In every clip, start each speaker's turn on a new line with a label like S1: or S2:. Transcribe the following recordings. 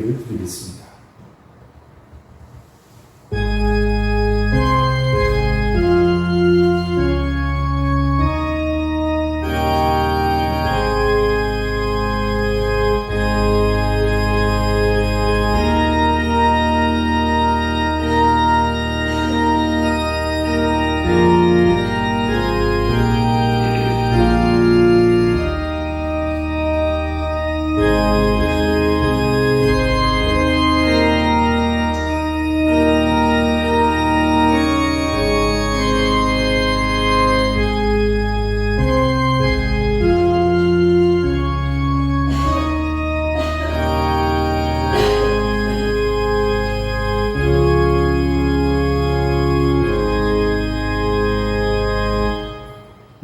S1: 드리겠습니다.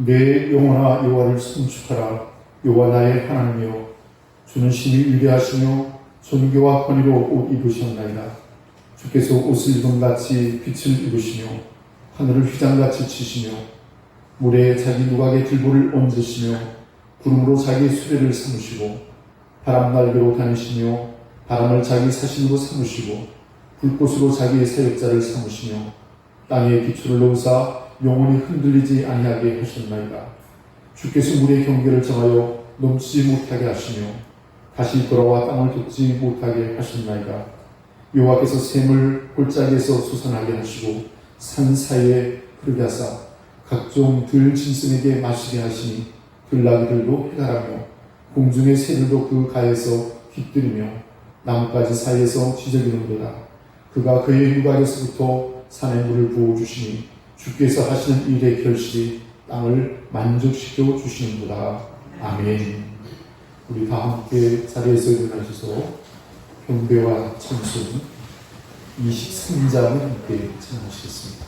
S1: 내 영혼아 여호와를 송축하라. 여호와 나의 하나님이여, 주는 심히 위대하시며 존귀와 권위로 옷 입으셨나이다. 주께서 옷을 입음같이 빛을 입으시며 하늘을 휘장같이 치시며 물에 자기 누각의 들보를 얹으시며 구름으로 자기 수레를 삼으시고 바람 날개로 다니시며 바람을 자기 사신으로 삼으시고 불꽃으로 자기의 사역자를 삼으시며 땅에 기초를 놓으사 영원히 흔들리지 아니하게 하셨나이다. 주께서 물의 경계를 정하여 넘치지 못하게 하시며 다시 돌아와 땅을 돋지 못하게 하셨나이다. 여호와께서 샘을 골짜기에서 솟아나게 하시고 산 사이에 흐르게 하사 각종 들 짐승에게 마시게 하시니 들나귀들도 해가라며 공중의 새들도 그 가에서 깃들이며 나뭇가지 사이에서 지저귀는도다. 그가 그의 누각에서부터 산에 물을 부어주시니 주께서 하시는 일의 결실이 땅을 만족시켜 주시는도다. 아멘. 우리 다 함께 자리에서 일어나셔서 경배와 찬송 23장을 함께 찬양하시겠습니다.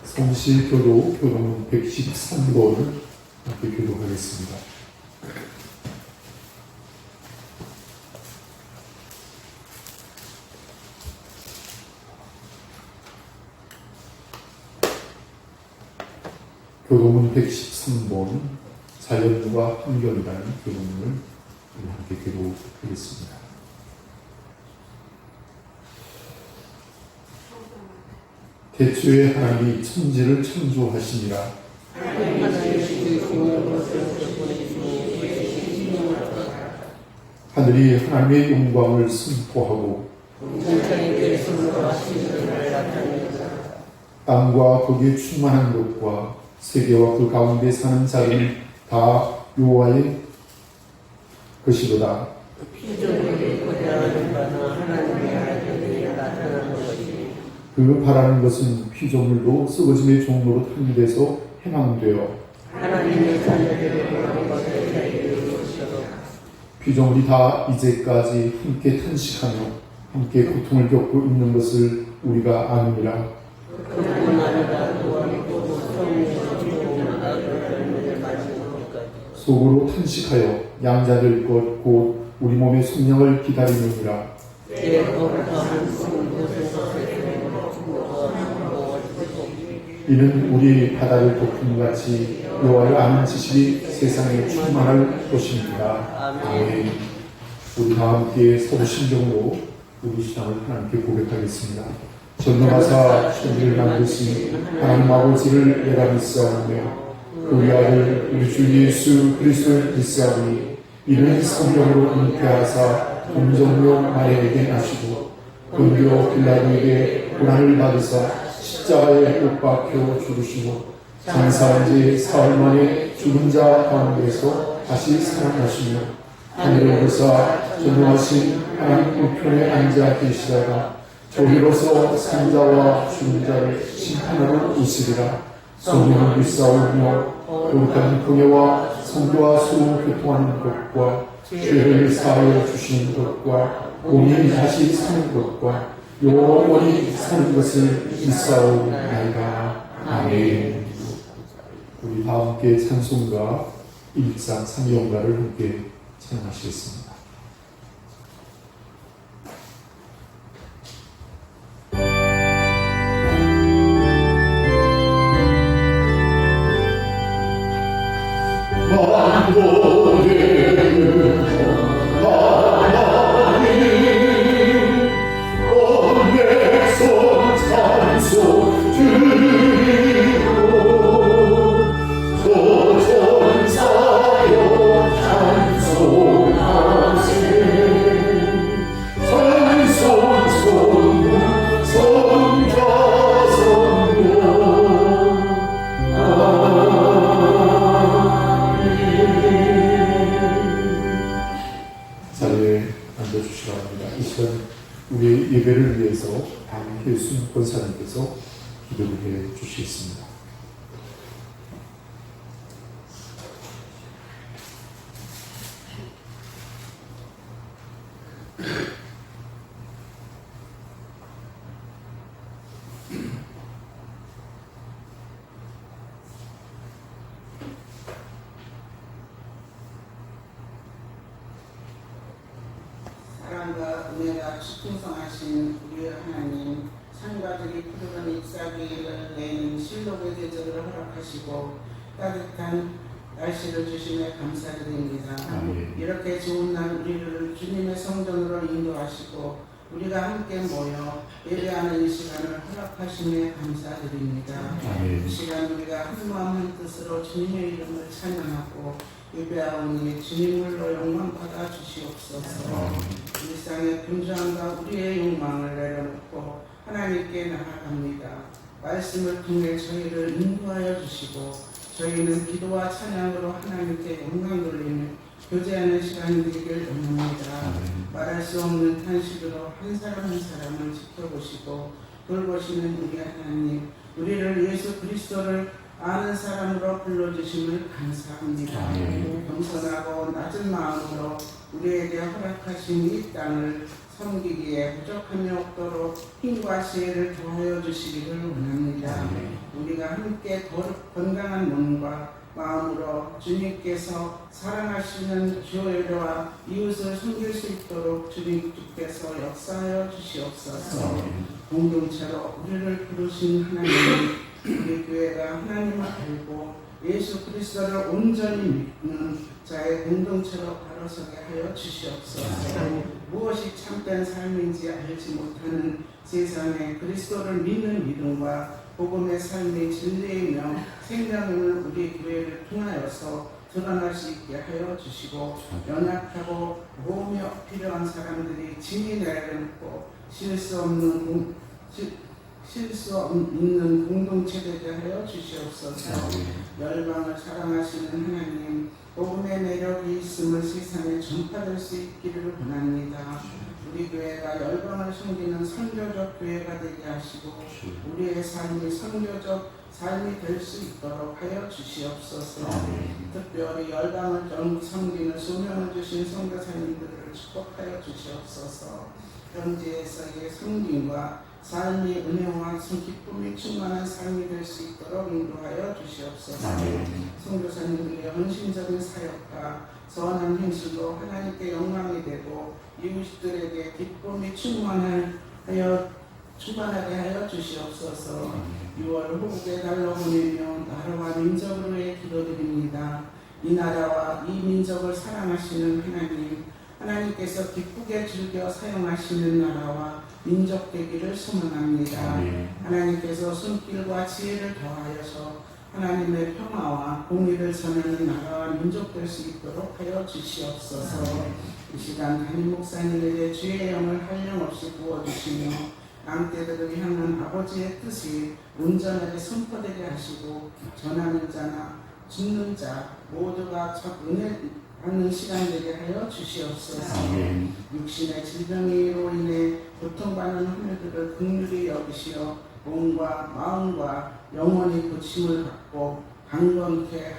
S1: 성실교도 교도문 113번을 함께 교독하겠습니다. 교도문 113번 자연과 환경이라는 교도문을 함께 교독하겠습니다. 태초에 하나님이 천지를 창조하시니라. 하늘이 하나님의 영광을 선포하고 땅과 거기에 충만한 것과 세계와 그 가운데 사는 자는 다 여호와의 것이로다. 그 바라는 것은 피조물도 썩어짐의 종로로 탄생돼서 해방되어 피조물이 다 이제까지 함께 탄식하며 함께 고통을 겪고 있는 것을 우리가 아느니라. 속으로 탄식하여 양자될 것 곧 우리 몸의 속량을 기다리느니라. 이는 우리 바다를 덮음같이 여호와를 아는 지식이 세상에 충만할 것입니다. 아멘. 우리 다 함께 서부심정으로 우리 신앙을 하나님께 고백하겠습니다. 전능하사 천지를 만드신 하나님 아버지를 내가 믿사오며 우리 아들 우리 주 예수 그리스도를 믿사오니 이는 성령으로 잉태하사 동정녀 마리아에게 나시고 본디오 빌라도에게 고난을 받으사 십자가에 못 박혀 죽으시고 장사한 지 사흘 만에 죽은 자 가운데서 다시 살아나시며 하늘에 오르사 전능하신 하나님 우편에 앉아 계시다가 저희로서 산자와 죽은 자를 심판하러 오시리라. 성령을 믿사오며 거룩한 공예와 성도와 서로 교통하는 것과 죄를 사하여 주시는 것과 몸이 다시 사는 것과 영원히 사는 것을 믿사오나이다. 아멘. 우리 다 함께 찬송가 1장 3영가를 함께 찬양하시겠습니다. 우리의 예배를 위해서 박혜순 권사님께서 기도를 해 주시겠습니다.
S2: 사랑과 은혜가 풍성하신 우리 하나님, 산과 들이 푸르른 잎사귀를 내는 실록의 계절을 허락하시고 따뜻한 날씨를 주심에 감사드립니다. 이렇게 좋은 날 우리를 주님의 성전으로 인도하시고 우리가 함께 모여 예배하는 이 시간을 허락하심에 감사드립니다. 이 시간 우리가 한마음 한뜻으로 주님의 이름을 찬양하고 예배하오니 주님을로 영광받아 주시옵소서. 일상의 분주함과 우리의 욕망을 내려놓고 하나님께 나아갑니다. 말씀을 통해 저희를 인도하여 주시고 저희는 기도와 찬양으로 하나님께 영광 돌리며 교제하는 시간이 되길 원합니다. 말할 수 없는 탄식으로 한 사람 한 사람을 지켜보시고 돌보시는 우리 하나님, 우리를 예수 그리스도를 아는 사람으로 불러주심을 감사합니다. 겸손하고 낮은 마음으로 우리에게 허락하신 이 땅을 섬기기에 부족함이 없도록 힘과 지혜를 더하여 주시기를 원합니다. 우리가 함께 건강한 몸과 마음으로 주님께서 사랑하시는 주여와 이웃을 섬길 수 있도록 주님께서 역사하여 주시옵소서. 공동체로 우리를 부르신 하나님, 우리 교회가 하나님을 알고 예수 그리스도를 온전히 믿는 자의 공동체로 바로서게 하여 주시옵소서. 무엇이 참된 삶인지 알지 못하는 세상에 그리스도를 믿는 믿음과 복음의 삶이 진리이며 생명을 우리 교회를 통하여서 드러날 수 있게 하여 주시고 연약하고 도움이 필요한 사람들이 짐이 내려놓고 쉴 수 있는 공동체 되게 하여 주시옵소서. 열방을 사랑하시는 하나님, 복음의 매력이 있음을 세상에 전파될 수 있기를 원합니다. 우리 교회가 열방을 섬기는 선교적 교회가 되게 하시고 우리의 삶이 선교적 삶이 될 수 있도록 하여 주시옵소서. 특별히 열방을 섬기는 소명을 주신 선교사님들을 축복하여 주시옵소서. 현지에서의 섬김과 삶이 은혜와 기쁨이 충만한 삶이 될 수 있도록 인도하여 주시옵소서. 선교사님들의 헌신적인 사역과 선한 행실로 하나님께 영광이 되고 이웃들에게 기쁨이 충만하여 충만하게 하여 주시옵소서. 6월 호국의 달로 보내며 나라와 민족을 위해 기도드립니다. 이 나라와 이 민족을 사랑하시는 하나님께서 기쁘게 즐겨 사용하시는 나라와 민족 되기를 소망합니다. 하나님께서 손길과 지혜를 더하여서 하나님의 평화와 공의를 전하는 나라와 민족 될 수 있도록 하여 주시옵소서. 이 시간 담임 목사님에게 주의 영을 한량없이 부어주시며 양떼들을 향한 아버지의 뜻이 온전하게 선포되게 하시고 전하는 자나 죽는 자 모두가 첫 은혜 받는 시간 되게 하여 주시옵소서. 육신의 질병으로 인해 고통받는 환우들을 긍휼히 여기시어 몸과 마음과 영혼이 고침을 받고 강건케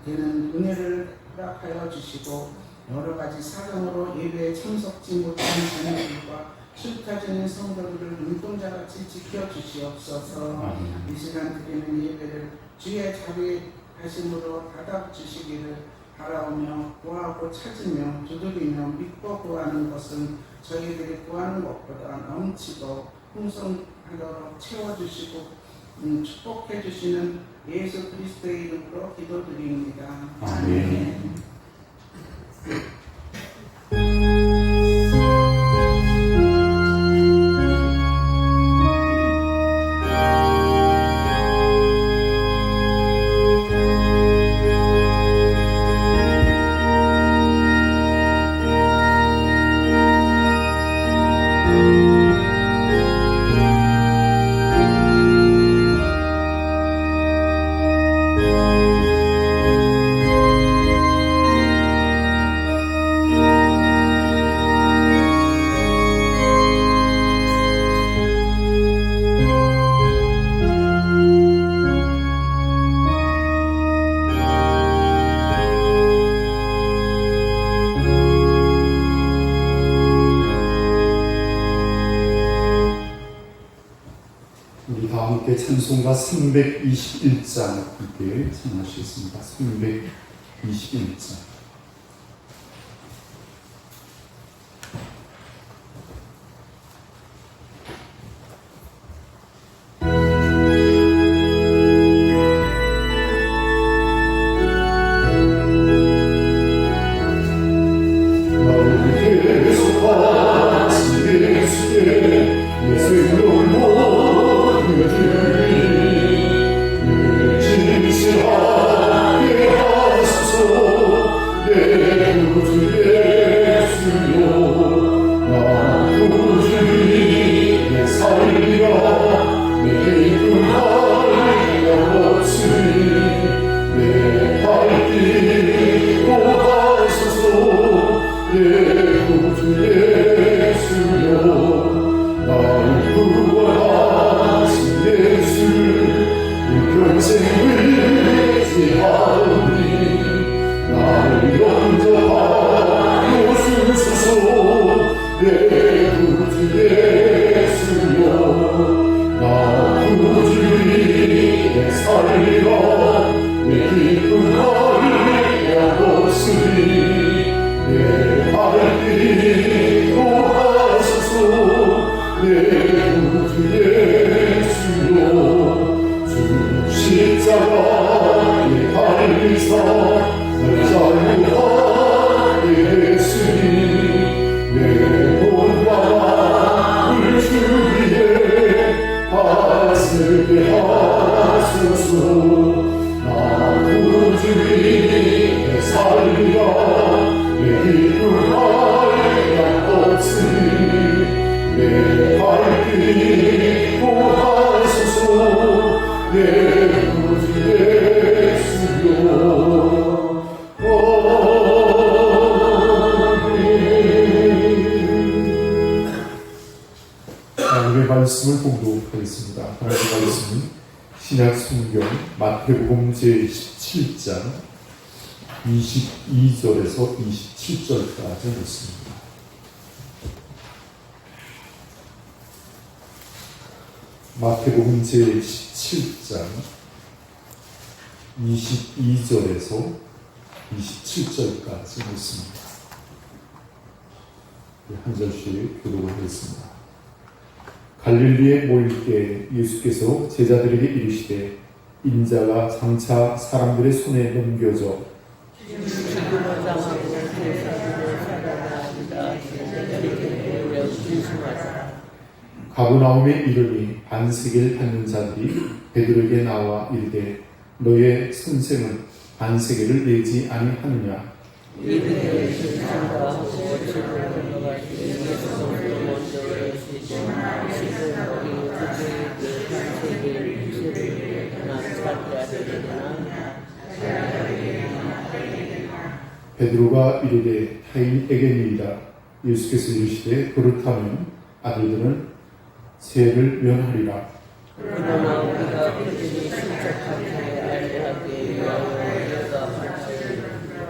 S2: 되는 은혜를 허락하여 주시고 여러 가지 사정으로 예배에 참석지 못한 자녀들과 흩어지는 성도들을 눈동자같이 지켜주시옵소서. 이 시간 드리는 예배를 주의 자비하심으로 받아주시기를 바라오며 구하고 찾으며 두드리며 믿고 구하는 것은 저희들이 구하는 것보다 넘치고 풍성하도록 채워주시고 축복해 주시는 예수 그리스도의 이름으로 기도드립니다. 아멘.
S1: 우리 다 함께 찬송가 321장 함께 찬양하시겠습니다. 321장. 오늘의 말씀을 봉독 하겠습니다. 하나님의 말씀은 신약 성경 마태복음 제17장 22절에서 27절까지 있습니다. 마태복음 제17장 22절에서 27절까지 있습니다. 한 절씩 교독을 하겠습니다. 갈릴리에 모일 때 예수께서 제자들에게 이르시되 인자가 장차 사람들의 손에 넘겨져
S3: 죽음을 당하고 제3일에 살아나리라 하시되 우리가 조심하자.
S1: 가버나움에 이르니 반세계를 받는 자들이 베드로에게 나와 이르되 너의 선생은 반세계를 내지 아니하느냐.
S3: 이들의 신상과 지혜를 흘러가시되 예수께서 먼저 오시되 시를 너희 그들에게 반세계의 지혜를 찾게 하리라.
S1: 베드로가 이르되 타인에게니이다. 예수께서 이르시되 그렇다면 아들들은 죄를 면하리라.
S3: 그러나 우리가 그들이 실족하게 알리하기 위하여 내가 같이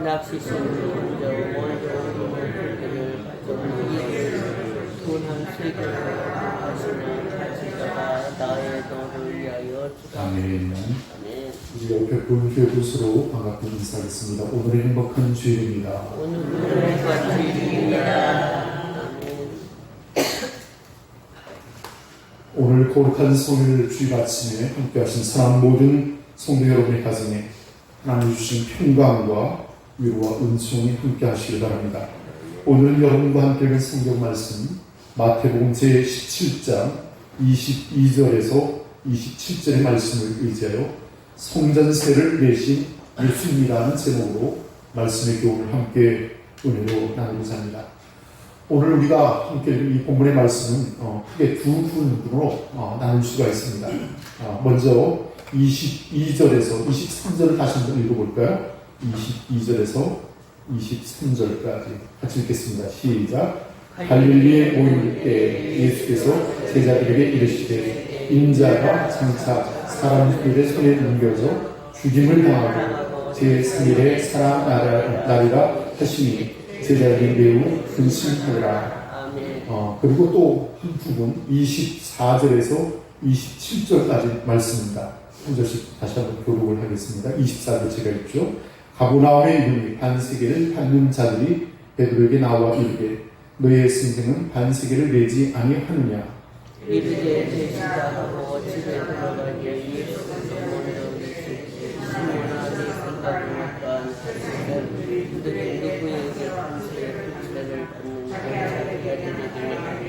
S3: 낚시신을 먼저 그들을 가져오니 돈한 세계를 하시는 가시다가 나의 너를 위하여 주라.
S1: 아멘.
S3: 아멘.
S1: 우리 옆에 본 교도소로 반갑게 인사하겠습니다. 오늘의 행복한 주일입니다.
S3: 오늘은 행복한 주일입니다. 아멘.
S1: 오늘 거룩한 성일 주일 아침에 함께하신 사랑 모든 성도 여러분의 가정에 하나님 주신 평강과 위로와 은총이 함께하시길 바랍니다. 오늘은 여러분과 함께 읽은 성경 말씀 마태복음 제17장 22절에서 27절의 말씀을 의지하여 성전세를 내신 예수님이라는 제목으로 말씀의 교훈을 함께 은혜로 나누고자 합니다. 오늘 우리가 함께 읽은 이 본문의 말씀은 크게 두 부분으로 나눌 수가 있습니다. 먼저 22절에서 23절을 다시 한번 읽어볼까요? 22절에서 23절까지 같이 읽겠습니다. 시작. 갈릴리에 모일 때 예수께서 제자들에게 이르시되 인자가 장차 사람들의 손에 넘겨져 죽임을 당하고 제3일에 살아나리라 하시니 제자들이 매우 근심하더라. 그리고 또 한 부분 24절에서 27절까지 말씀입니다. 한 절씩 다시 한번 교독을 하겠습니다. 24절 제가 읽죠. 가버나움에 이르니 반세계를 받는 자들이 베드로에게 나와 이르되 너의 선생은 반세계를 내지 아니하느냐.
S3: 이르되 되시다 하고 집에 들어가니 예수께서 먼저 이르시되 시몬아 네 생각은 어떠하냐. 그들이 누구에게 반세의 부채를 받는 자기가 되리니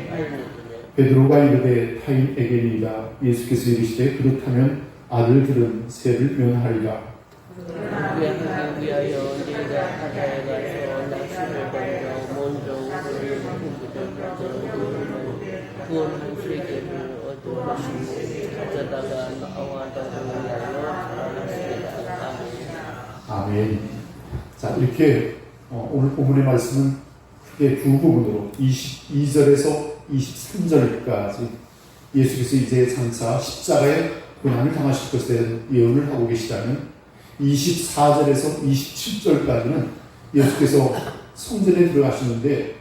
S3: 하였느냐.
S1: 베드로가 이르되 타인에게니이다. 예수께서 이르시되 그렇다면 아들들은 세를 면하리라.
S3: 구하기 위하여 네가 바다에 가서 낚시를 던져 먼저 우리를 그들을 가져오면 구원한 세계를 얻을 것이고 가져다가 나와 너를 위하여 자랑하시리라.
S1: 아멘. 자, 이렇게 오늘 본문의 말씀은 크게 두 부분으로 22절에서 23절까지 예수께서 이제 장차 십자가에 고난을 당하실 것에 대한 예언을 하고 계시다면 24절에서 27절까지는 예수께서 성전에 들어가시는데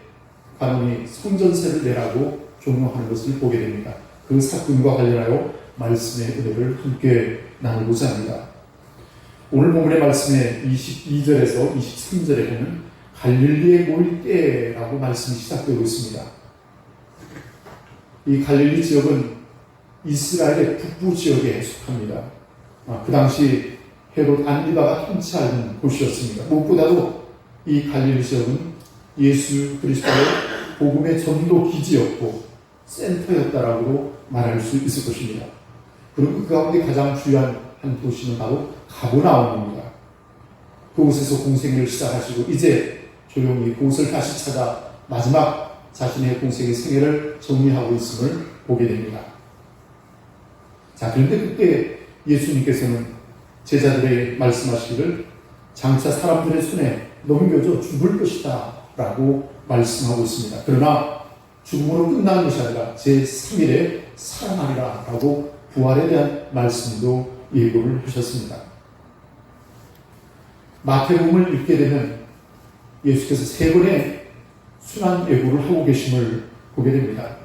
S1: 간혹이 성전세를 내라고 종용하는 것을 보게 됩니다. 그 사건과 관련하여 말씀의 은혜를 함께 나누고자 합니다. 오늘 본문의 말씀의 22절에서 23절에 보면 갈릴리에 모일 때라고 말씀이 시작되고 있습니다. 이 갈릴리 지역은 이스라엘의 북부 지역에 속합니다. 그 당시 헤롯 안디바가 통치하는 곳이었습니다. 무엇보다도 이 갈릴리 지역은 예수 그리스도의 복음의 전도 기지였고 센터였다라고 말할 수 있을 것입니다. 그리고 그 가운데 가장 중요한 한 도시는 바로 가버나움입니다. 그곳에서 공생애를 시작하시고 이제 조용히 그곳을 다시 찾아 마지막 자신의 공생의 생애를 정리하고 있음을 보게 됩니다. 자, 그런데 그때 예수님께서는 제자들에게 말씀하시기를 장차 사람들의 손에 넘겨져 죽을 것이다 라고 말씀하고 있습니다. 그러나 죽음으로 끝나는 것이 아니라 제3일에 살아나리라 라고 부활에 대한 말씀도 예고를 하셨습니다. 마태복음을 읽게 되면 예수께서 세 번의 순환 예고를 하고 계심을 보게 됩니다.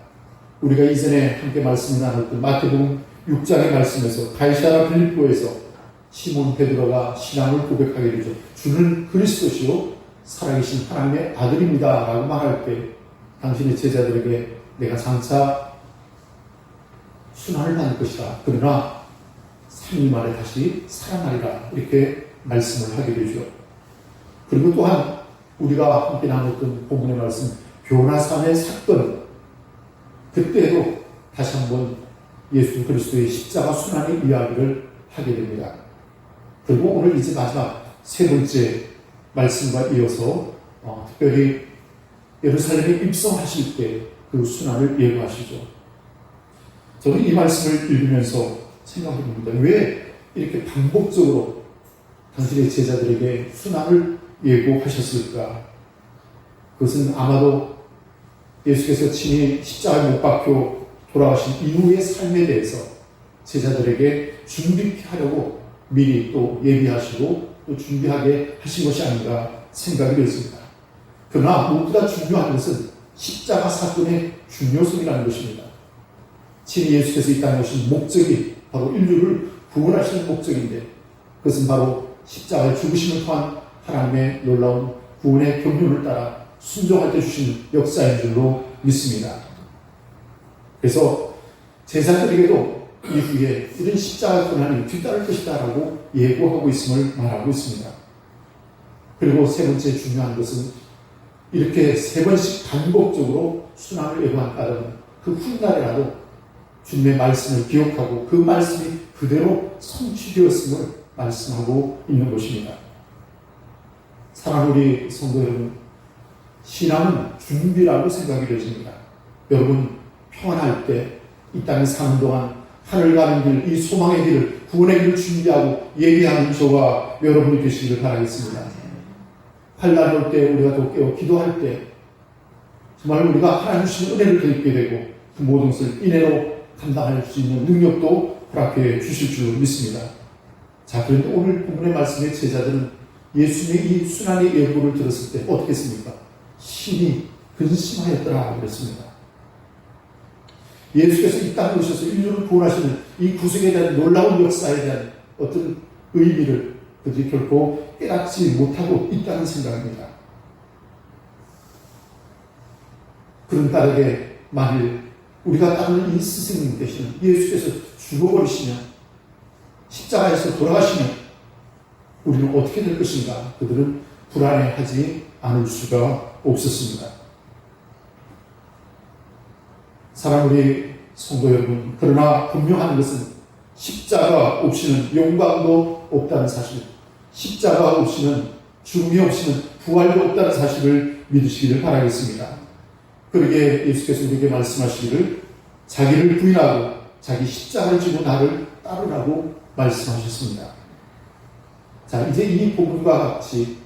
S1: 우리가 이전에 함께 말씀을 나눴던 마태복음 6장의 말씀에서 가이사랴 빌립보에서 시몬 베드로가 신앙을 고백하게 되죠. 주는 그리스도시요 살아계신 하나님의 아들입니다 라고 말할 때 당신의 제자들에게 내가 장차 순환을 받을 것이다. 그러나 3일 만에 다시 살아나리라. 이렇게 말씀을 하게 되죠. 그리고 또한 우리가 함께 나눴던 본문의 말씀, 변화산의 사건, 그때도 다시 한번 예수 그리스도의 십자가 순환의 이야기를 하게 됩니다. 그리고 오늘 이제 마지막 세 번째 말씀과 이어서 특별히 예루살렘에 입성하실 때 그 순환을 예고하시죠. 저는 이 말씀을 읽으면서 생각해 봅니다. 왜 이렇게 반복적으로 당신의 제자들에게 순환을 예고하셨을까? 그것은 아마도 예수께서 친히 십자가에 못 박혀 돌아가신 이후의 삶에 대해서 제자들에게 준비케 하려고 미리 또 예비하시고 또 준비하게 하신 것이 아닌가 생각이 들었습니다. 그러나 무엇보다 중요한 것은 십자가 사건의 중요성이라는 것입니다. 친히 예수께서 이 땅에 오신 목적이 바로 인류를 구원하시는 목적인데 그것은 바로 십자가의 죽으심을 통한 하나님의 놀라운 구원의 경륜을 따라 순종할 때 주시는 역사인 줄로 믿습니다. 그래서 제자들에게도 이후에 이런 십자가 고난이 뒤따를 것이다 라고 예고하고 있음을 말하고 있습니다. 그리고 세 번째 중요한 것은 이렇게 세 번씩 반복적으로 순환을 예고한 까닭은 그 훗날에라도 주님의 말씀을 기억하고 그 말씀이 그대로 성취되었음을 말씀하고 있는 것입니다. 사랑하는 우리 성도 여러분, 신앙은 준비라고 생각이 되십니다. 여러분 평안할 때 이 땅에 사는 동안 하늘 가는 길, 이 소망의 길을, 구원의 길을 준비하고 예비하는 저와 여러분이 되시기를 바라겠습니다. 환난이 올 때 우리가 더 깨어 기도할 때 정말 우리가 하나님 주신 은혜를 더 입게 되고 그 모든 것을 인내로 감당할 수 있는 능력도 허락해 주실 줄 믿습니다. 자, 그런데 오늘 본문의 말씀의 제자들은 예수님의 이 순환의 예고를 들었을 때 어떻게 했습니까? 심히 근심하였더라 그랬습니다. 예수께서 이 땅에 오셔서 인류를 구원하시는 이 구속에 대한 놀라운 역사에 대한 어떤 의미를 그들이 결코 깨닫지 못하고 있다는 생각입니다. 그런 까닭에 만일 우리가 따르는 이 스승님 되시는 예수께서 죽어버리시면 십자가에서 돌아가시면 우리는 어떻게 될 것인가 그들은 불안해하지 않을 수가 없었습니다. 사랑하는 우리 성도 여러분, 그러나 분명한 것은 십자가 없이는 영광도 없다는 사실, 십자가 없이는 죽음이 없이는 부활도 없다는 사실을 믿으시기를 바라겠습니다. 그러게 예수께서 우리에게 말씀하시기를 자기를 부인하고 자기 십자가를 지고 나를 따르라고 말씀하셨습니다. 자, 이제 이 복음과 같이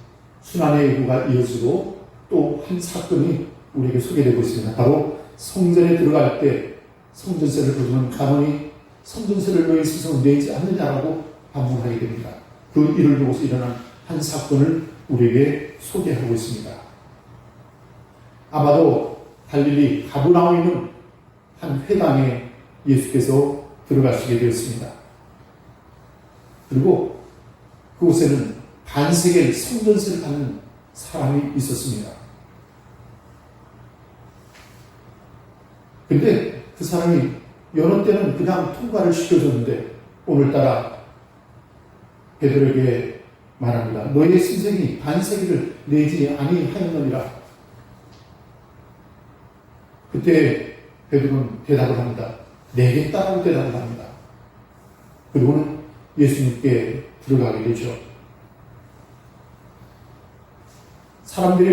S1: 순환의 예고가 이어지고 또 한 사건이 우리에게 소개되고 있습니다. 바로 성전에 들어갈 때 성전세를 부르면 가문이 성전세를 너희 스스로 내지 않느냐라고 반문하게 됩니다. 그 일을 보고서 일어난 한 사건을 우리에게 소개하고 있습니다. 아마도 갈릴리 가버나움에 있는 한 회당에 예수께서 들어가시게 되었습니다. 그리고 그곳에는 반세겔 성전세를 받는 사람이 있었습니다. 근데 그 사람이 여러 때는 그냥 통과를 시켜줬는데 오늘따라 베드로에게 말합니다. 너희의 선생이 반세기를 내지 아니하였느니라. 그때 베드로는 대답을 합니다. 내겠다라고 대답을 합니다. 그리고는 예수님께 들어가게 되죠.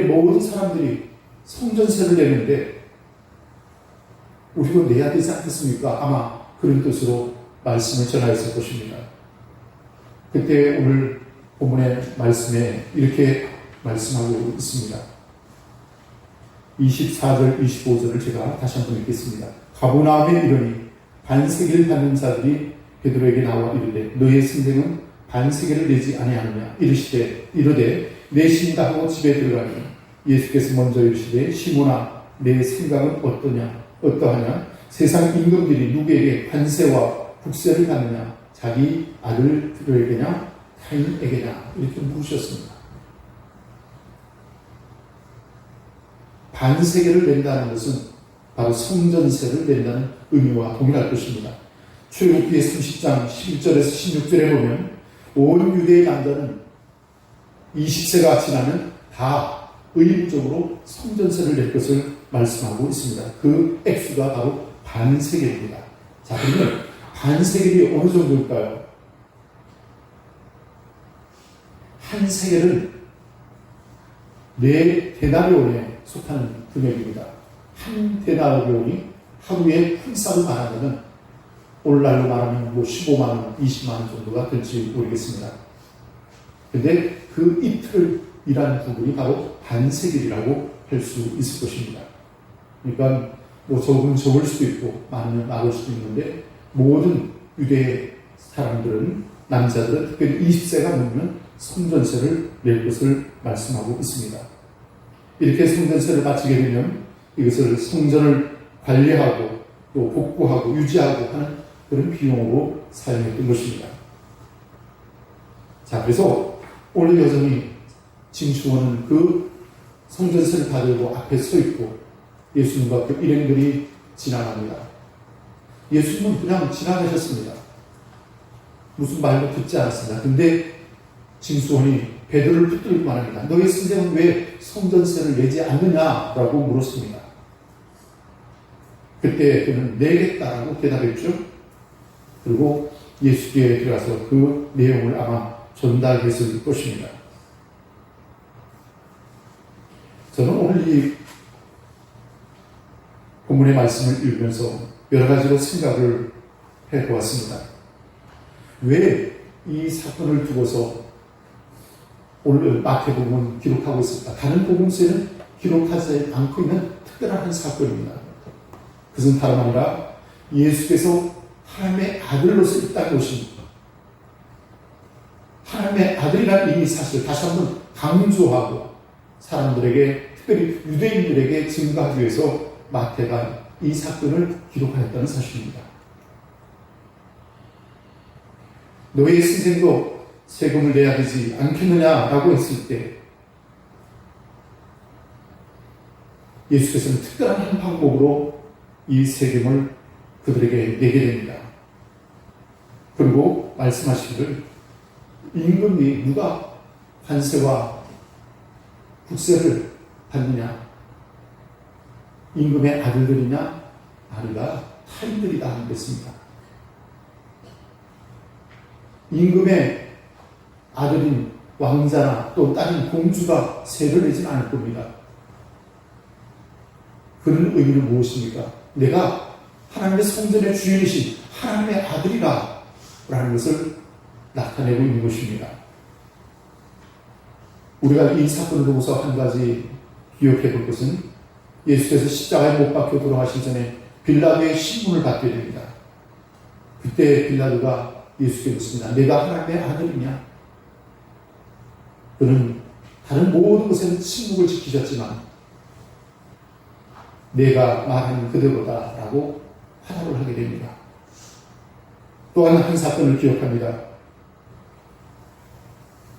S1: 모든 사람들이 성전세를 내는데 우리도 내야 되지 않겠습니까? 아마 그런 뜻으로 말씀을 전하였을 것입니다. 그때 오늘 본문의 말씀에 이렇게 말씀하고 있습니다. 24절, 25절을 제가 다시 한번 읽겠습니다. 가버나움에 이르니 반세계를 받는 자들이 베드로에게 나와 이르되 너의 선생은 반세계를 내지 아니하느냐 이르되 내신이다 하고 집에 들어가니 예수께서 먼저 이르시되 시몬아 내 생각은 어떠하냐 세상 임금들이 누구에게 관세와 국세를 받느냐 자기 아들들에게냐 타인에게냐 이렇게 물으셨습니다. 반세계를 낸다는 것은 바로 성전세를 낸다는 의미와 동일할 것입니다. 출애굽기 30장 11절에서 16절에 보면 온 유대의 남자는 20세가 지나면 다 의무적으로 성전세를 낼 것을 말씀하고 있습니다. 그 액수가 바로 반세겔입니다. 자, 그러면 반세겔이 어느 정도일까요? 한 세겔은 4데나리온에 속하는 금액입니다. 한 데나리온이 하루에 한 쌀을 말하면 오늘날로 말하면 15만 원, 20만 원 정도가 될지 모르겠습니다. 근데 그 이틀을 일한 부분이 바로 반세겔이라고 할 수 있을 것입니다. 그러니까 조금 적을 수도 있고 많으면 많을 수도 있는데 모든 유대 사람들은 남자들은 특별히 20세가 넘으면 성전세를 낼 것을 말씀하고 있습니다. 이렇게 성전세를 바치게 되면 이것을 성전을 관리하고 또 복구하고 유지하고 하는 그런 비용으로 사용했던 것입니다. 자, 그래서 오늘 여전히 징수원은 그 성전세를 받으려고 앞에 서 있고 예수님과 그 일행들이 지나갑니다. 예수님은 그냥 지나가셨습니다. 무슨 말도 듣지 않았습니다. 근데 징수원이 베드로를 붙들고 말합니다. 너희 선생은 왜 성전세를 내지 않느냐라고 물었습니다. 그때 그는 내겠다라고 대답했죠. 그리고 예수께 들어가서 그 내용을 아마 전달했을 것입니다. 저는 오늘 이 본문의 말씀을 읽으면서 여러 가지로 생각을 해보았습니다. 왜 이 사건을 두고서 오늘 마태복음은 기록하고 있습니다. 다른 복음서에는 기록하지 않고 있는 특별한 한 사건입니다. 그것은 다름 아니라 예수께서 하나님의 아들로서 이 땅에 오신 하나님의 아들이라는 이 사실을 다시 한번 강조하고 사람들에게 특별히 유대인들에게 증거하기 위해서 마태가 이 사건을 기록하였다는 사실입니다. 너희 선생도 세금을 내야 되지 않겠느냐라고 했을 때 예수께서는 특별한 한 방법으로 이 세금을 그들에게 내게 됩니다. 그리고 말씀하시기를 임금이 누가 관세와 국세를 받느냐? 임금의 아들들이냐? 아니라 타인들이다 하는 것입니다. 임금의 아들인 왕자나 또 딸인 공주가 세를 내지는 않을 겁니다. 그런 의미는 무엇입니까? 내가 하나님의 성전의 주인이신 하나님의 아들이다 라는 것을 나타내고 있는 것입니다. 우리가 이 사건을 보고서 한 가지 기억해 볼 것은 예수께서 십자가에 못 박혀 돌아가시기 전에 빌라도의 신문을 받게 됩니다. 그때 빌라도가 예수께 묻습니다. 내가 하나님의 아들이냐? 그는 다른 모든 것에는 침묵을 지키셨지만 내가 말하는 그대로다 라고 화답을 하게 됩니다. 또한 한 사건을 기억합니다.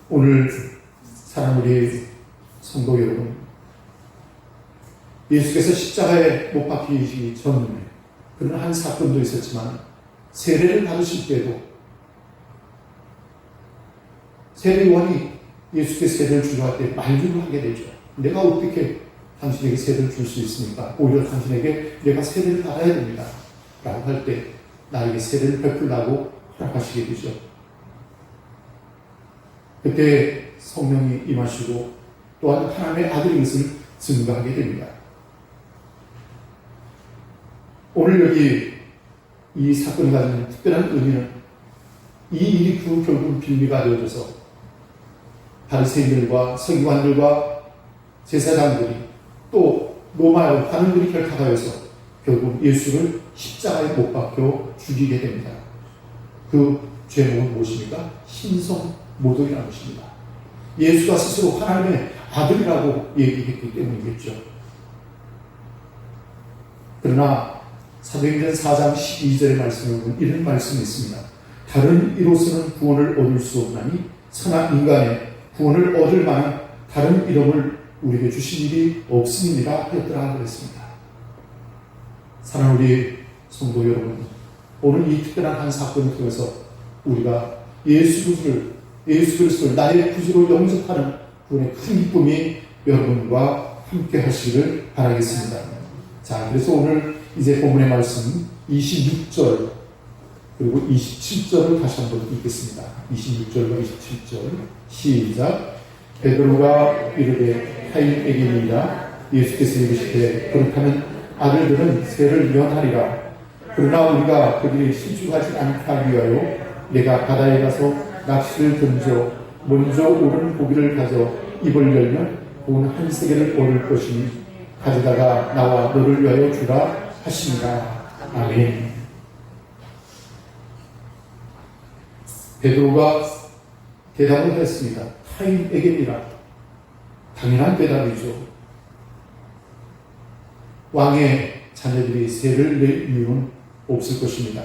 S1: 오늘 사랑하는 성도 여러분, 예수께서 십자가에 못 박히기 전에 그런 한 사건도 있었지만 세례를 받으실 때도 세례요한이 예수께 세례를 주려 할 때 만류를 하게 되죠. 내가 어떻게 당신에게 세례를 줄 수 있습니까? 오히려 당신에게 내가 세례를 받아야 됩니다. 라고 할 때 나에게 세례를 베풀라고 허락하시게 되죠. 그때 성령이 임하시고 또한 하나님의 아들인 것을 증거하게 됩니다. 오늘 여기 이 사건이 가지는 특별한 의미는 이 일이 결국 빌미가 되어져서 바리새인들과 서기관들과 제사장들이 또 로마 관원들이 결탁하여서 결국 예수를 십자가에 못 박혀 죽이게 됩니다. 그 죄목은 무엇입니까? 신성모독이라는 것입니다. 예수가 스스로 하나님의 아들이라고 얘기했기 때문이겠죠. 그러나 사도행전 4장 12절의 말씀을 보면 이런 말씀이 있습니다. 다른 이로서는 구원을 얻을 수 없나니 선한 인간의 구원을 얻을 만한 다른 이름을 우리에게 주신 일이 없음이니라 하였더라 그랬습니다. 사랑하는 우리 성도 여러분, 오늘 이 특별한 한 사건을 통해서 우리가 예수 그리스도를 나의 구주로 영접하는 그분의 큰 기쁨이 여러분과 함께 하시기를 바라겠습니다. 자, 그래서 오늘 이제 본문의 말씀 26절 그리고 27절을 다시 한번 읽겠습니다. 26절과 27절 시작. 베드로가 이르되 타인에게니이다. 예수께서 이르시되 그렇다면 아들들은 세를 면하리라. 그러나 우리가 그들이 실족하지 않게 하기 위하여 내가 바다에 가서 낚시를 던져 먼저 오른 고기를 가져 입을 열면 돈 한 세겔을 얻을 것이니 가져다가 나와 너를 위하여 주라 하시니라. 아멘. 베드로가 대답을 했습니다. 타인에게니라. 당연한 대답이죠. 왕의 자녀들이 세를 낼 이유는 없을 것입니다.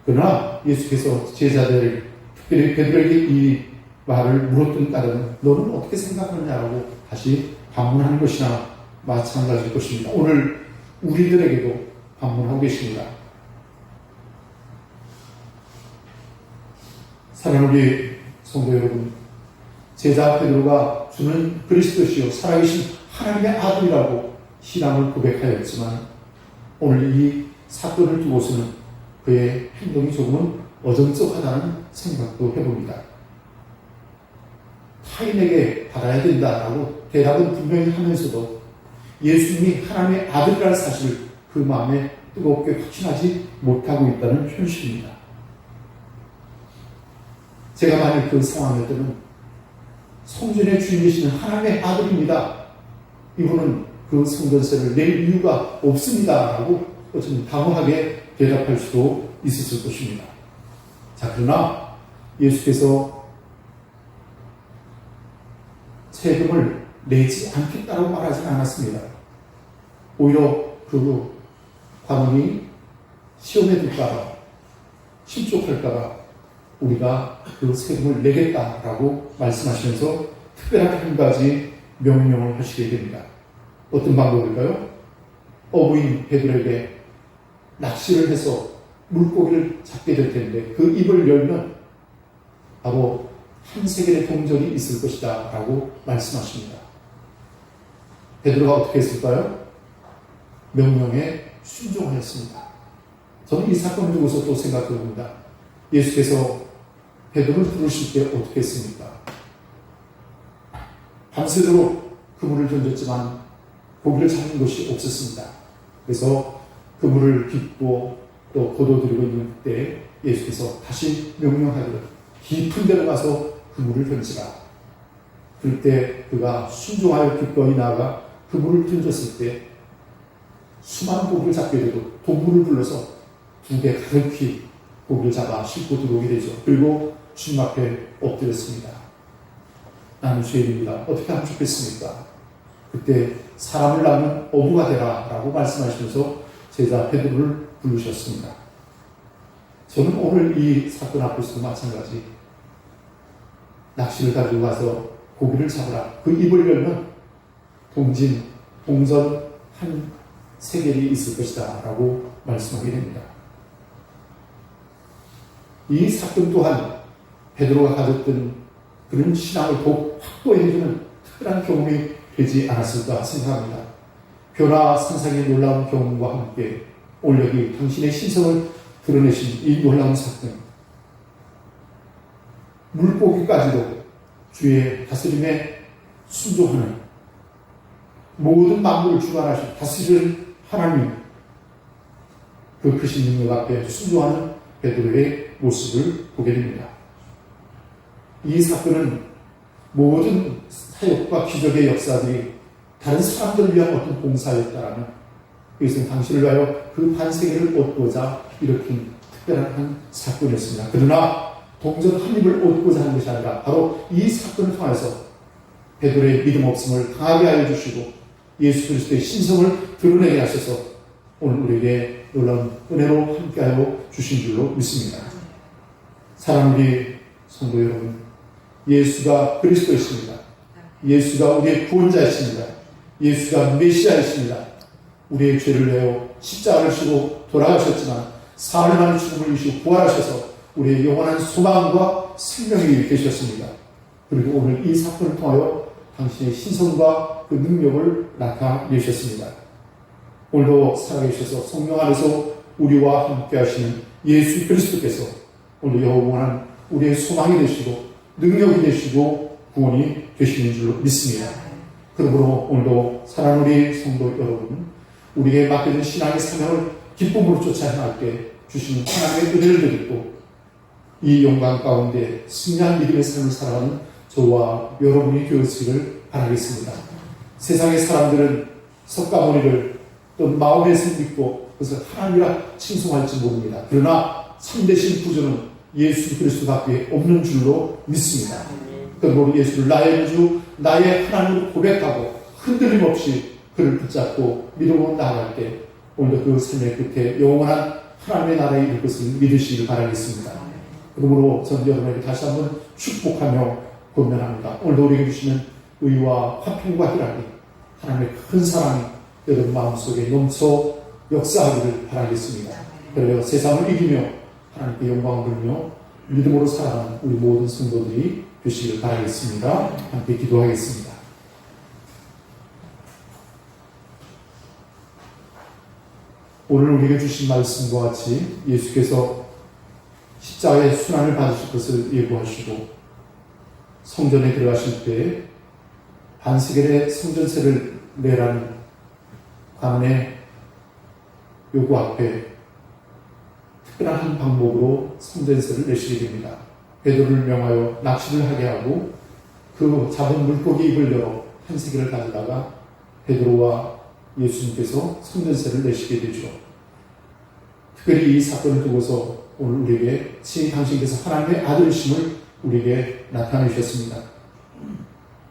S1: 그러나 예수께서 제자들, 특별히 베드로에게 이 말을 물었던 까닭은 너는 어떻게 생각하느냐라고 다시 반문하는 것이나 마찬가지일 것입니다. 오늘 우리들에게도 반문하고 계십니다. 사랑하는 우리 성도 여러분, 제자 베드로가 주는 그리스도시요 살아계신 하나님의 아들이라고 신앙을 고백하였지만 오늘 이 사건을 두고서는 그의 행동이 조금은 어정쩡하다는 생각도 해봅니다. 타인에게 받아야 된다라고 대답은 분명히 하면서도 예수님이 하나님의 아들이라는 사실을 그 마음에 뜨겁게 확신하지 못하고 있다는 현실입니다. 제가 만약 그 상황이었다면 성전의 주인이시는 하나님의 아들입니다. 이분은 그 성전세를 낼 이유가 없습니다. 라고 좀 당황하게 대답할 수도 있었을 것입니다. 자, 그러나 예수께서 세금을 내지 않겠다고 말하지 않았습니다. 오히려 그 관원이 시험에 들까봐, 실족할까봐 우리가 그 세금을 내겠다라고 말씀하시면서 특별한 한 가지 명령을 하시게 됩니다. 어떤 방법일까요? 어부인 베드로에게 낚시를 해서 물고기를 잡게 될 텐데 그 입을 열면 바로 한 세겔의 동전이 있을 것이다 라고 말씀하십니다. 베드로가 어떻게 했을까요? 명령에 순종하였습니다. 저는 이 사건을 두고서 또 생각해 봅니다. 예수께서 베드로를 부르실 때 어떻게 했습니까? 밤새도록 그물을 던졌지만 고기를 잡는 것이 없었습니다. 그래서 그물을 깃고 또 걷어들이고 있는 그때 예수께서 다시 명령하기를 깊은 데로 가서 그물을 던지라. 그럴 때 그가 순종하여 기꺼이 나아가 그물을 던졌을 때 수많은 고기를 잡게 되고 동물을 불러서 두 배 가득히 고기를 잡아 싣고 들어오게 되죠. 그리고 주님 앞에 엎드렸습니다. 나는 죄인입니다. 어떻게 하면 좋겠습니까? 그때 사람을 낳는 어부가 되라 라고 말씀하시면서 제자 베드로를 부르셨습니다. 저는 오늘 이 사건 앞에서도 마찬가지 낚시를 가지고 가서 고기를 잡으라. 그 입을 열면 동전 한 세겔이 있을 것이다 라고 말씀하게 됩니다. 이 사건 또한 베드로가 가졌던 그런 신앙을 더욱 확보해주는 특별한 경험이 되지 않았을까 생각합니다. 변화 상상의 놀라운 경험과 함께 오늘 여기 당신의 신성을 드러내신 이 놀라운 사건, 물고기까지도 주의 다스림에 순종하는 모든 만물을 주관하신 다스리는 하나님, 그 크신 능력 앞에 순종하는 베드로의 모습을 보게 됩니다. 이 사건은 모든 사역과 기적의 역사들이 다른 사람들을 위한 어떤 봉사였다라는, 이것은 당신을 위하여 그 반세계를 얻고자 일으킨 특별한 한 사건이었습니다. 그러나 동전 한 입을 얻고자 하는 것이 아니라 바로 이 사건을 통해서 베드로의 믿음 없음을 강하게 하여 주시고 예수 그리스도의 신성을 드러내게 하셔서 오늘 우리에게 놀라운 은혜로 함께하여 주신 줄로 믿습니다. 사랑하는 우리 성도 여러분, 예수가 그리스도이십니다. 예수가 우리의 구원자이십니다. 예수가 메시아이십니다. 우리의 죄를 내어 십자가를 지고 돌아가셨지만 사흘 만에 죽음을 이기시고 부활하셔서 우리의 영원한 소망과 생명이 위해 계셨습니다. 그리고 오늘 이 사건을 통하여 당신의 신성과 그 능력을 나타내셨습니다. 오늘도 살아계셔서 성령 안에서 우리와 함께 하시는 예수 그리스도께서 오늘 영원한 우리의 소망이 되시고 능력이 되시고 구원이 되시는 줄로 믿습니다. 그러므로 오늘도 사랑하는 우리 성도 여러분, 우리에게 맡겨진 신앙의 사명을 기쁨으로 쫓아 행할 때 주시는 하나님의 은혜를 드리고 이 영광 가운데 승리한 믿음의 삶을 살아가는 저와 여러분이 되었기를 바라겠습니다. 세상의 사람들은 석가모니를 또 마음에서 믿고 그래서 하나님이라 칭송할지 모릅니다. 그러나 참되신 구주는 예수 그리스도밖에 없는 줄로 믿습니다. 그러므로 예수를 나의 구주, 나의 하나님으로 고백하고 흔들림 없이 그를 붙잡고 믿음으로 나아갈 때 오늘도 그 삶의 끝에 영원한 하나님의 나라에 이를 것을 믿으시길 바라겠습니다. 그러므로 저는 여러분에게 다시 한번 축복하며 권면합니다. 오늘도 우리에게 주시는 의와 화평과 희락이 하나님의 큰 사랑이 여러분 마음속에 넘쳐 역사하기를 바라겠습니다. 그래서 세상을 이기며 하나님께 영광을 돌리며 믿음으로 살아가는 우리 모든 성도들이 되시기를 바라겠습니다. 함께 기도하겠습니다. 오늘 우리에게 주신 말씀과 같이 예수께서 십자가의 순환을 받으실 것을 예고하시고 성전에 들어가실 때 반세겔의 성전세를 내라는 관원의 요구 앞에 특별한 한 방법으로 성전세를 내시게 됩니다. 베드로를 명하여 납치를 하게 하고 그 잡은 물고기 입을 열어 한 세겔을 가져다가 베드로와 예수님께서 성전세를 내시게 되죠. 특별히 이 사건을 두고서 오늘 우리에게 당신께서 하나님의 아들이심을 우리에게 나타내셨습니다.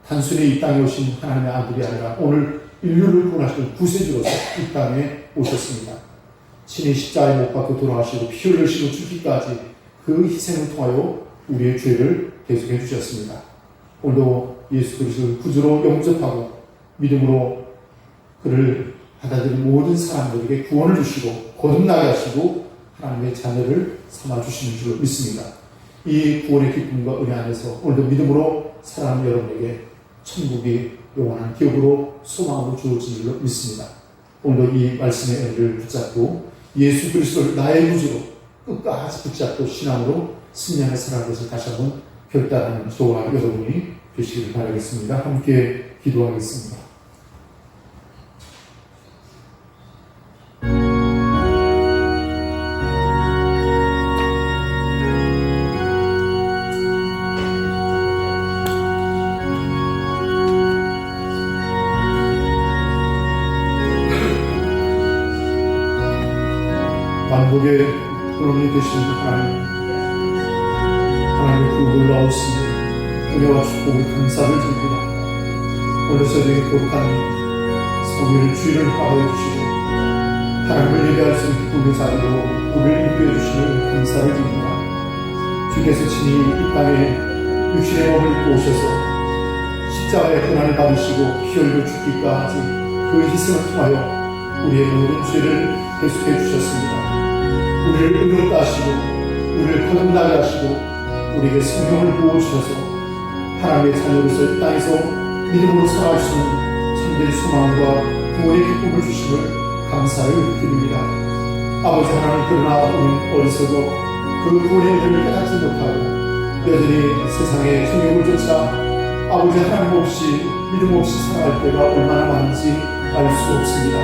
S1: 단순히 이 땅에 오신 하나님의 아들이 아니라 오늘 인류를 구원하시는 구세주로서 이 땅에 오셨습니다. 친히 십자가에 못 박혀 돌아가시고 피 흘리시고 죽기까지 그 희생을 통하여 우리의 죄를 대속해 주셨습니다. 오늘도 예수 그리스도를 구주로 영접하고 믿음으로 그를 받아들인 모든 사람들에게 구원을 주시고 거듭나게 하시고 하나님의 자녀를 삼아주시는 줄 믿습니다. 이 구원의 기쁨과 은혜 안에서 오늘도 믿음으로 사랑하는 여러분에게 천국이 영원한 기업으로 소망으로 주어진 줄로 믿습니다. 오늘도 이 말씀의 은혜를 붙잡고 예수 그리스도를 나의 구주로 끝까지 붙잡고 신앙으로 승리하며 살아가는 것을 다시 한번 결단하는 저와 여러분이 되시길 바라겠습니다. 함께 기도하겠습니다. 만국의 근원이 되신 하나님, 하나님의 그 놀라우신 은혜와 축복을 감사를 드립니다. 오늘 저에게 거룩한 성의를 주의를 허가해 주시고 하나님을 예배할 수 있는 기쁨의 자리로 우리를 인도해 주시는 감사를 드립니다. 주께서 친히 이 땅에 육신의 몸을 입고 오셔서 십자가의 고난을 받으시고 피 흘려 죽기까지 그 희생을 통하여 우리의 모든 죄를 대속해 주셨습니다. 우리를 의롭다 하시고 우리를 거듭나게 하시고 우리에게 생명을 부어주셔서 하나님의 자녀로서 이 땅에서 믿음으로 살아갈 수 있는 참된 소망과 구원의 기쁨을 주심을 감사를 드립니다. 아버지 하나님, 그러나 우리는 어리석어 그 구원의 은혜를 깨닫지 못하고 여전히 세상의 정욕을 쫓아 아버지 하나님 없이 믿음 없이 살아갈 때가 얼마나 많은지 알 수 없습니다.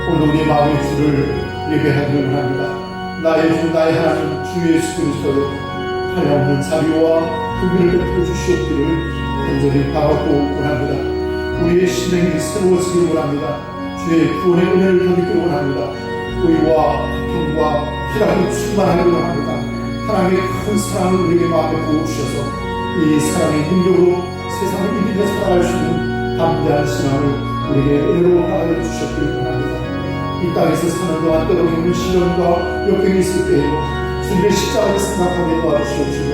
S1: 오늘 우리의 마음의 주를 예배하기를 원합니다. 나의 주 나의 하나님 주 예수 그리스도로 하나없는 자비와 긍휼을 베풀어 주시옵기를 간절히 바라고 원합니다. 우리의 심령이 새로워지길 원합니다. 주의 구원의 은혜를 더듬기를 원합니다. 의와 화평과 희락이 충만하기를 원합니다. 하나님의 큰 사랑을 우리에게 마음에 부어주셔서 이 사랑의 능력으로 세상을 이기며 살아갈 수 있는 담대한 신앙을 우리에게 은혜로 하여 주셨기를 원합니다. 이 땅에서 사는 동안 떨어지는 시련과 역경이 있을 때에도 주님의 십자가를 생각하게 도와주시옵시고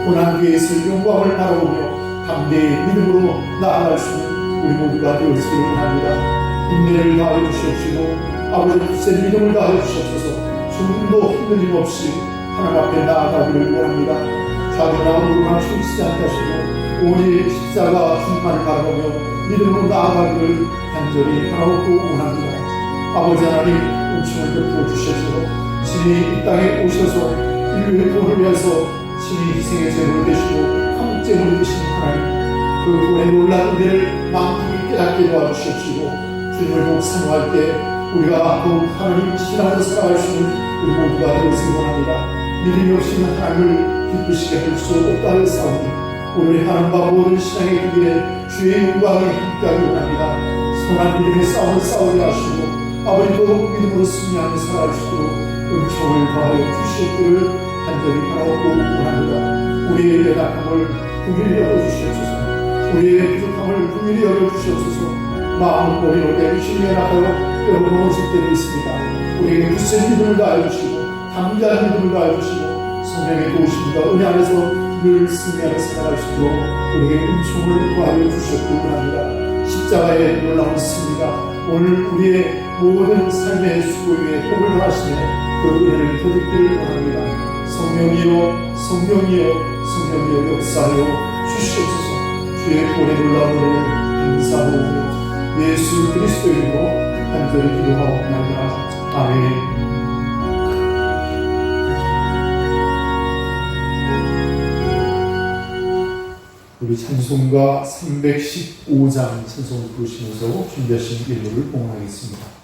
S1: 고난 뒤에 있을 영광을 바라보며 담대히 믿음으로 나아갈 수 있는 우리 모두가 되었기를 원합니다. 인내를 다하여 주시옵시고 아버지 굳센 믿음을 다하여 주시옵소서. 조금도 흔들림 없이 하나님 앞에 나아가기를 원합니다. 자기나 무릎나 춤추지 않게 하시고 오직 십자가 주님만을 바라보며 믿음으로 나아가기를 간절히 바라고 원합니다. 아버지 하나님 은총을 베풀어 주셔서 친히 이 땅에 오셔서 인류의 구원을 위해서 친히 희생의 제물을 되시고 한목제물을 되신 하나님, 그 구원의 놀라운 은혜를 마음속에 깨닫게 도와주시옵시고 주님을 복 사모할 때 우리가 더욱 하나님 신앙으로 살아갈 수 있는 우리 모두가 되었으기 원합니다. 믿음이 없이는 하나님을 기쁘시게 할 수 없다 하였사오니 오늘의 하나님과 모든 신앙의 길에 주의 영광을 함께하기 원합니다. 선한 믿음의 싸움을 싸우게 하시고 아버지 더욱 믿음으로 승리하며 살아갈 수 있도록 은총을 더하여 주시옵기를 간절히 바라고 원합니다. 우리의 연약함을 긍휼히 여겨주시옵소서. 우리의 부족함을 긍휼히 여겨주시옵소서. 마음을 고리로 내주시니 연약하여 여러분 넘어질 때도 있습니다. 우리에게 굳센 믿음을 다해주시고 담대한 믿음을 다해주시고 성령의 도우심과 은혜 안에서 늘 승리하며 살아갈 수 있도록 우리에게 은총을 더하여 주시옵기를 원합니다. 십자가의 놀라운 승리가 오늘 우리의 모든 삶의 수고 위에 복을 하시네 그 은혜를 더듬기를 원합니다. 성령이여 성령이여 성령이여 역사하여 주시옵소서. 주의 구원의 놀라운 은혜를 감사하오며 예수 그리스도 이름으로 간절히 기도하옵나이다. 아멘. 우리 찬송가 315장 찬송을 부르시면서 준비하신 일부를 봉헌하겠습니다.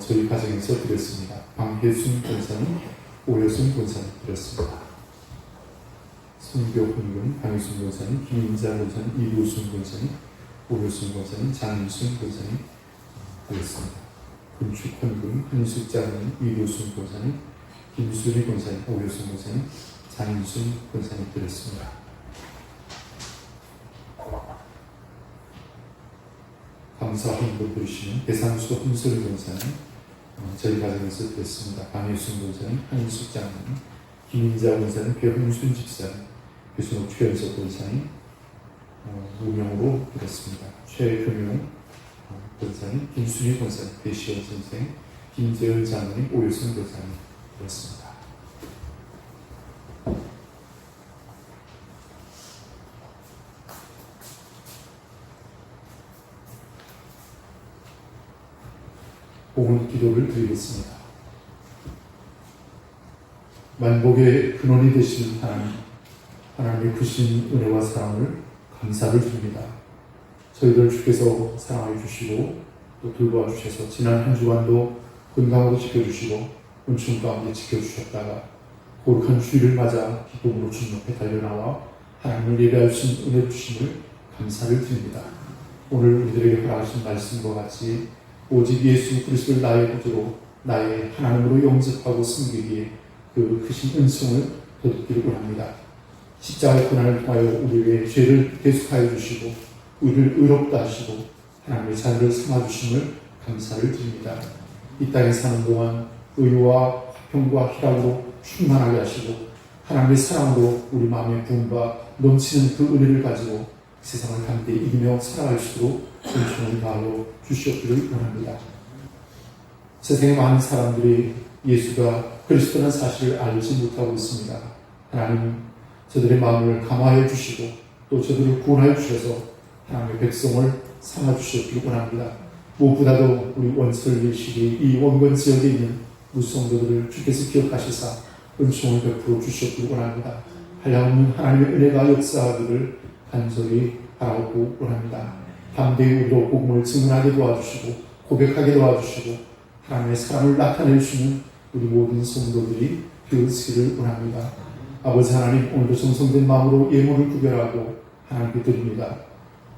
S1: 저희 가정에서 드렸습니다. 방혜순 권사님, 오여순 권사님 드렸습니다. 성교 훈군, 방혜순 권사님, 김인자 권사님, 이도순 권사님, 오여순 권사님, 장인순 권사님 드렸습니다. 군축 헌군, 한숙 장로님, 이도순 권사님, 김수리 권사님, 오여순 권사님, 장인순 권사님 드렸습니다. 감사 헌금 드리시는 배상수 흠소리 권사님, 저희 가정에서 드렸습니다. 방혜순 권사님, 한숙 장로님, 김인자 권사님, 배홍순 집사님, 교수노 최연석 권사님 무명으로 드렸습니다. 최금용 권사님, 김순희 권사님, 배시원 선생, 김재현 장로님, 오유선 권사님 드렸습니다. 봉헌 기도를 드리겠습니다. 만복의 근원이 되신 하나님의 크신 은혜와 사랑을 감사를 드립니다. 저희들 주께서 사랑해 주시고 또 돌보아 주셔서 지난 한 주간도 건강으로 지켜주시고 은총 가운데 지켜주셨다가 거룩한 주일을 맞아 기쁨으로 주님 앞에 달려나와 하나님을 예배할 수 있는 은혜 주심을 감사를 드립니다. 오늘 우리들에게 허락하신 말씀과 같이 오직 예수 그리스도를 나의 구주로 나의 하나님으로 영접하고 섬기기에 그 크신 은총을 거두기를 원합니다. 십자가의 고난을 통하여 우리의 죄를 대속하여 주시고 우리를 의롭다 하시고 하나님의 자녀를 삼아주심을 감사를 드립니다. 이 땅에 사는 동안 의와 화평과 희락으로 충만하게 하시고 하나님의 사랑으로 우리 마음의 부음과 넘치는 그 은혜를 가지고 세상을 담대히 이기며 살아갈 수 있도록 은총을 다하여 주시옵기를 원합니다. 세상의 많은 사람들이 예수가 그리스도라는 사실을 알지 못하고 있습니다. 하나님 저들의 마음을 감화해 주시고 또 저들을 구원하여 주셔서 하나님의 백성을 삼아 주시옵기를 원합니다. 무엇보다도 우리 원설일식이 이 원건 지역에 있는 무성도들을 주께서 기억하시사 은총을 베풀어 주시옵기를 원합니다. 한량없는 하나님의 은혜가 역사하기를 간절히 바라고 원합니다. 담대히 우리로 복음을 증언하게 도와주시고 고백하게 도와주시고 하나님의 사랑을 나타내주시는 우리 모든 성도들이 되어지기를 원합니다. 아버지 하나님, 오늘도 정성된 마음으로 예물을 구별하고 하나님께 드립니다.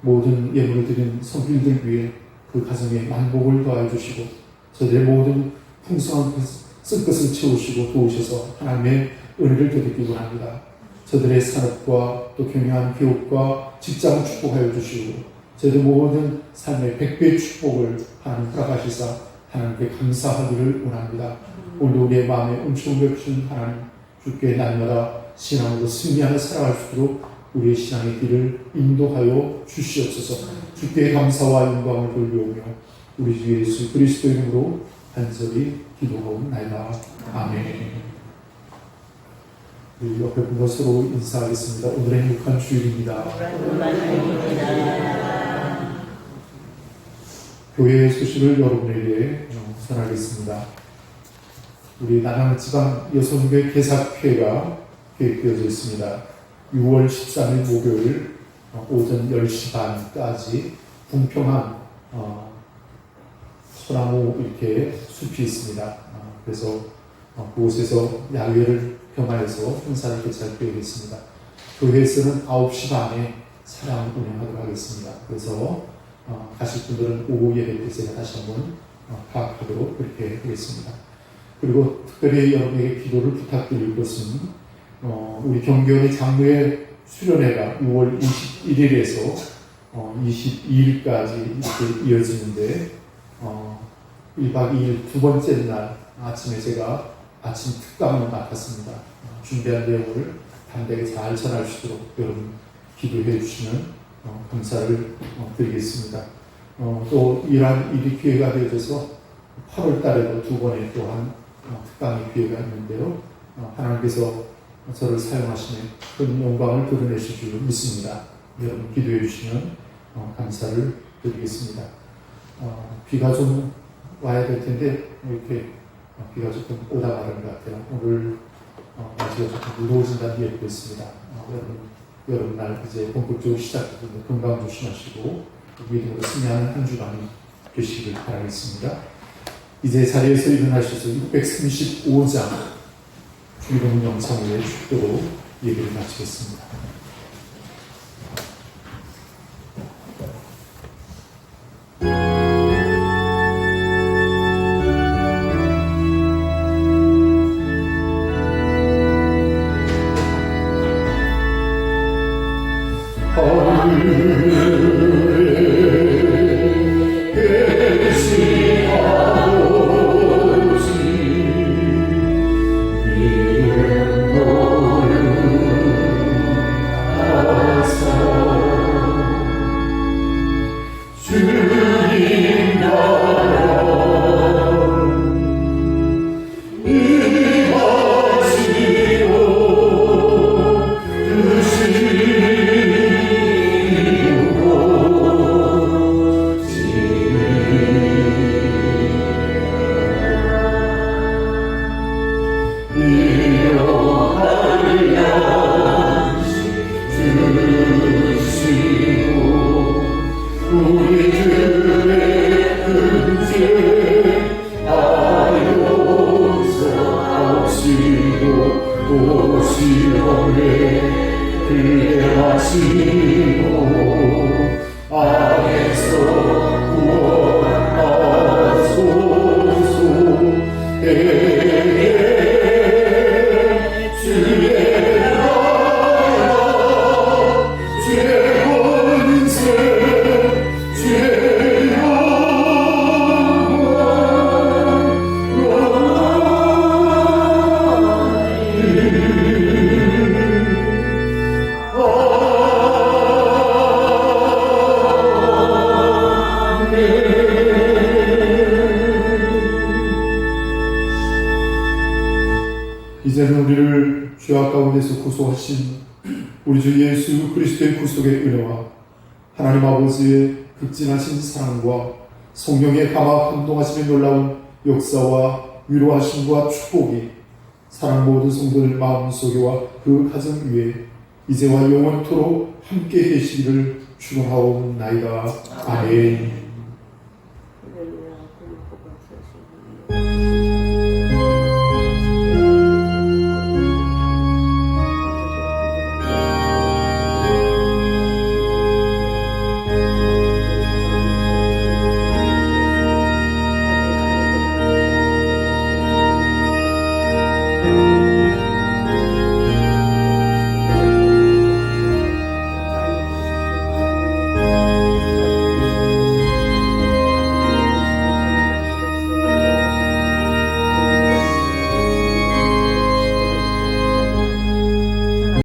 S1: 모든 예물을 드린 성필들 위해 그 가정에 만복을 더하여 주시고 저들의 모든 풍성한 쓴것을 채우시고 도우셔서 하나님의 은혜를 되찾기 원합니다. 저들의 산업과 또 경영한 기업과 직장을 축복하여 주시고 저희들 모든 삶의 100배의 축복을 하나님 허락하시사 하나님께 감사하기를 원합니다. 오늘 우리의 마음에 은총을 베푸신 하나님 주께 날마다 신앙으로 승리하며 살아갈 수 있도록 우리의 신앙의 길을 인도하여 주시옵소서. 주께 감사와 영광을 돌려오며 우리 주 예수 그리스도 이름으로 간절히 기도하옵나이다. 아멘. 우리 옆에 분과 서로 인사하겠습니다. 오늘의 행복한 주일입니다. 교회의 소식을 여러분에게 전하겠습니다. 우리 남양지방 여성교회 개사회가 계획되어져 있습니다. 6월 13일 목요일 오전 10시 반까지 궁평항 소나무 이렇게 숲이 있습니다. 그래서 그곳에서 야외를 겸하여서 행사를 개최할 계획이 있습니다. 교회에서는 9시 반에 차량 운행하도록 하겠습니다. 그래서 가실 분들은 오후 예배 때 제가 다시 한번 파악하도록 그렇게 하겠습니다. 그리고 특별히 여러분에게 기도를 부탁드릴 것은 우리 경기원의 장로회 수련회가 6월 21일에서 22일까지 이렇게 이어지는데 1박 2일 두 번째 날 아침에 제가 아침 특강을 맡았습니다. 준비한 내용을 담대하게 잘 전할 수 있도록 여러분 기도해 주시면 감사를 드리겠습니다. 또 이러한 일이 기회가 되어져서 8월 달에도 두 번의 또한 특강의 기회가 있는데요. 하나님께서 저를 사용하시는 큰 영광을 드러내실 줄 믿습니다. 여러분 기도해 주시면 감사를 드리겠습니다. 비가 좀 와야 될 텐데 이렇게 비가 조금 오다 가는 것 같아요. 오늘 날씨가 조금 무더워진다는 예보가 있습니다. 여러분 날 이제 본격적으로 시작되는데 건강 조심하시고 믿음으로 승리하는 한 주간이 되시길 바라겠습니다. 이제 자리에서 일어나셔서 635장 주기도문 영상의 축도로 예배를 마치겠습니다. 이제는 우리를 죄악 가운데서 구속하신 우리 주 예수 그리스도의 구속의 은혜와 하나님 아버지의 극진하신 사랑과 성령의 감화 감동하심의 놀라운 역사와 위로하심과 축복이 사랑 모든 성도들 마음속에와 그 가정 위에 이제와 영원토록 함께 계시기를 축원하옵나이다. 아멘.